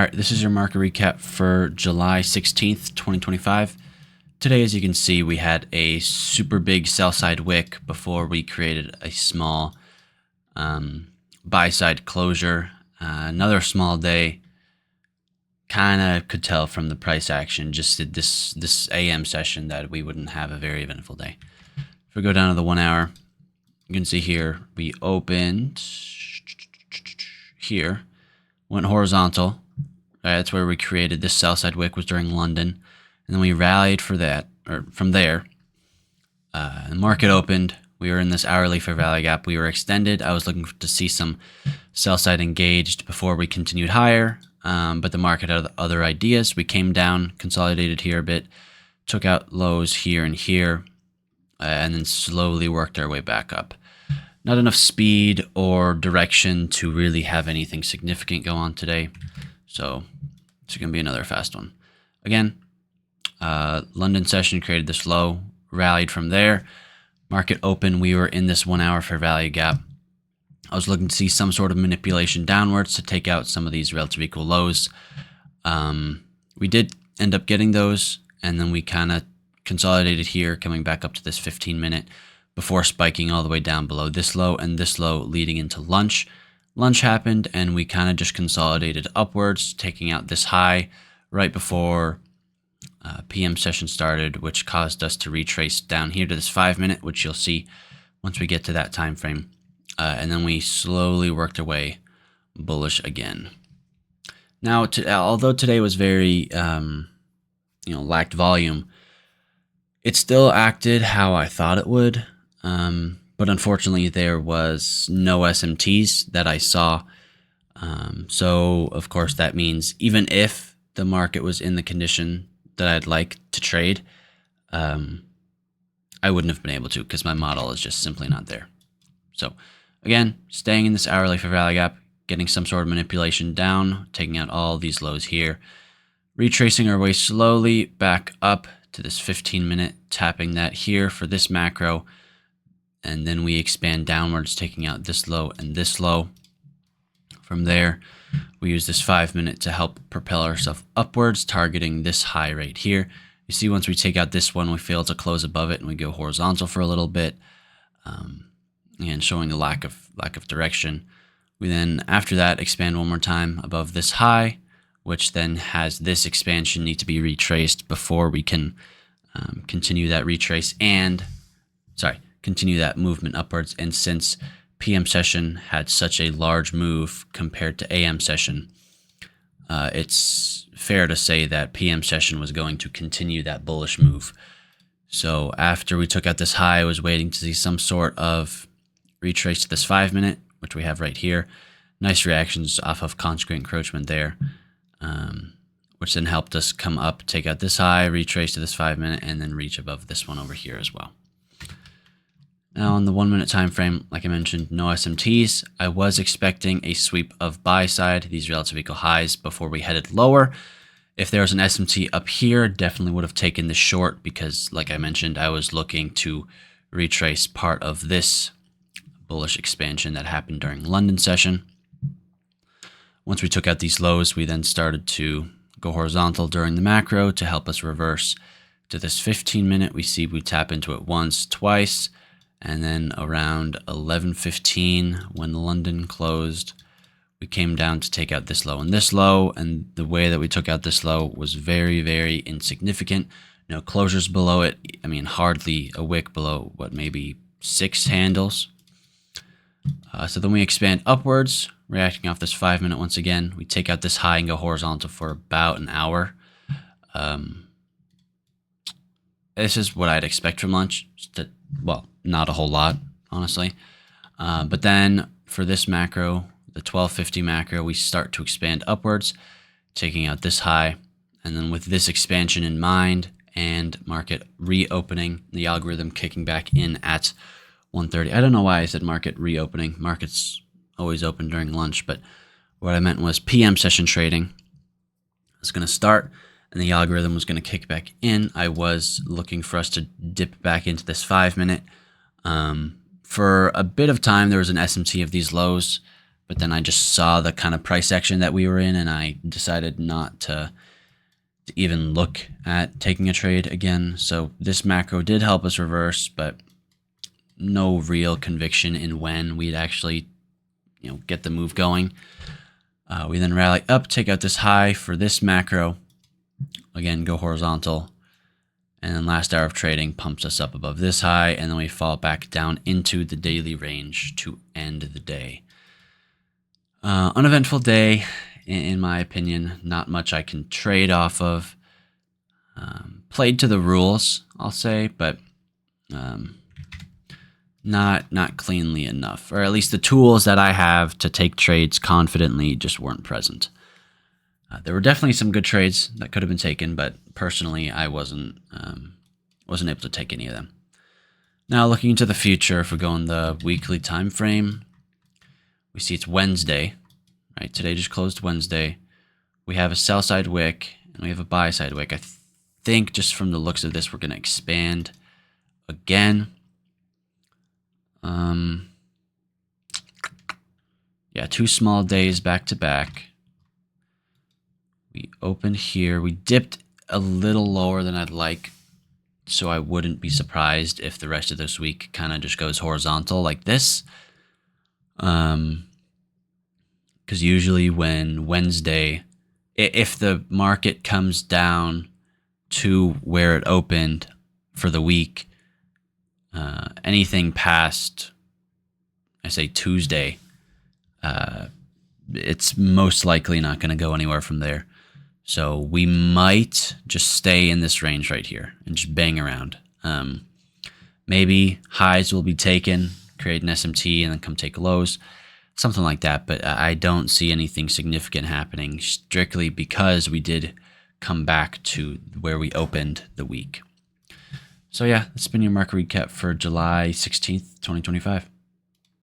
All right, this is your market recap for July 16th, 2025. Today, as you can see, we had a super big sell side wick before we created a small buy side closure. Another small day. Kind of could tell from the price action just this AM session that we wouldn't have a very eventful day. If we go down to the 1 hour, you can see here we opened here, went horizontal. That's where we created this sell side wick, was during London, and then we rallied for that, or from there. The market opened. We were in this hourly fair value gap. We were extended. I was looking to see some sell side engaged before we continued higher, but the market had other ideas. We came down, consolidated here a bit, took out lows here and here, and then slowly worked our way back up. Not enough speed or direction to really have anything significant go on today. So it's going to be another fast one. Again, London session created this low, rallied from there. Market open, we were in this 1 hour fair value gap. I was looking to see some sort of manipulation downwards to take out some of these relative equal lows. We did end up getting those, and then we kind of consolidated here, coming back up to this 15-minute before spiking all the way down below this low and this low, leading into lunch. Lunch happened, and we kind of just consolidated upwards, taking out this high right before PM session started, which caused us to retrace down here to this 5-minute, which you'll see once we get to that time frame. And then we slowly worked our way bullish again. Now, although today was very, lacked volume, it still acted how I thought it would. But unfortunately, there was no SMTs that I saw. So, of course, that means even if the market was in the condition that I'd like to trade, I wouldn't have been able to, because my model is just simply not there. So, again, staying in this hourly fair value gap, getting some sort of manipulation down, taking out all these lows here, retracing our way slowly back up to this 15-minute, tapping that here for this macro. And then we expand downwards, taking out this low and this low. From there, we use this 5-minute to help propel ourselves upwards, targeting this high right here. You see, once we take out this one, we fail to close above it, and we go horizontal for a little bit, and showing a lack of direction. We then, after that, expand one more time above this high, which then has this expansion need to be retraced before we can continue that retrace and, continue that movement upwards. And since PM session had such a large move compared to AM session, it's fair to say that PM session was going to continue that bullish move. So after we took out this high, I was waiting to see some sort of retrace to this 5-minute, which we have right here. Nice reactions off of consequent encroachment there, which then helped us come up, take out this high, retrace to this 5-minute, and then reach above this one over here as well. Now, on the 1-minute time frame, like I mentioned, no SMTs. I was expecting a sweep of buy side, these relative equal highs, before we headed lower. If there was an SMT up here, definitely would have taken the short, because, like I mentioned, I was looking to retrace part of this bullish expansion that happened during London session. Once we took out these lows, we then started to go horizontal during the macro to help us reverse to this 15-minute. We see we tap into it once, twice, and then around 11:15 when London closed, we came down to take out this low and this low, and the way that we took out this low was very, very insignificant. No closures below it. I mean, hardly a wick below, what, maybe 6 handles. So then we expand upwards, reacting off this 5-minute once again. We take out this high and go horizontal for about an hour. This is what I'd expect from lunch. Well, not a whole lot, honestly. But then for this macro, the 1250 macro, we start to expand upwards, taking out this high. And then with this expansion in mind and market reopening, the algorithm kicking back in at 1:30. I don't know why I said market reopening. Market's always open during lunch, but what I meant was PM session trading was going to start, and the algorithm was going to kick back in. I was looking for us to dip back into this 5-minute. For a bit of time, there was an SMT of these lows, but then I just saw the kind of price action that we were in, and I decided not to even look at taking a trade again. So this macro did help us reverse, but no real conviction in when we'd actually, get the move going. We then rally up, take out this high for this macro, again go horizontal, and then last hour of trading pumps us up above this high, and then we fall back down into the daily range to end the day. Uneventful day, in my opinion. Not much I can trade off of. Played to the rules, I'll say, but not cleanly enough, or at least the tools that I have to take trades confidently just weren't present. There were definitely some good trades that could have been taken, but personally, I wasn't able to take any of them. Now, looking into the future, if we go in the weekly time frame, we see it's Wednesday, right? Today just closed Wednesday. We have a sell side wick and we have a buy side wick. I think just from the looks of this, we're going to expand again. Yeah, 2 small days back to back. We opened here. We dipped a little lower than I'd like, so I wouldn't be surprised if the rest of this week kind of just goes horizontal like this. Because usually when Wednesday, if the market comes down to where it opened for the week, anything past, I say Tuesday, it's most likely not going to go anywhere from there. So we might just stay in this range right here and just bang around. Maybe highs will be taken, create an SMT, and then come take lows, something like that. But I don't see anything significant happening, strictly because we did come back to where we opened the week. So yeah, that's been your market recap for July 16th, 2025.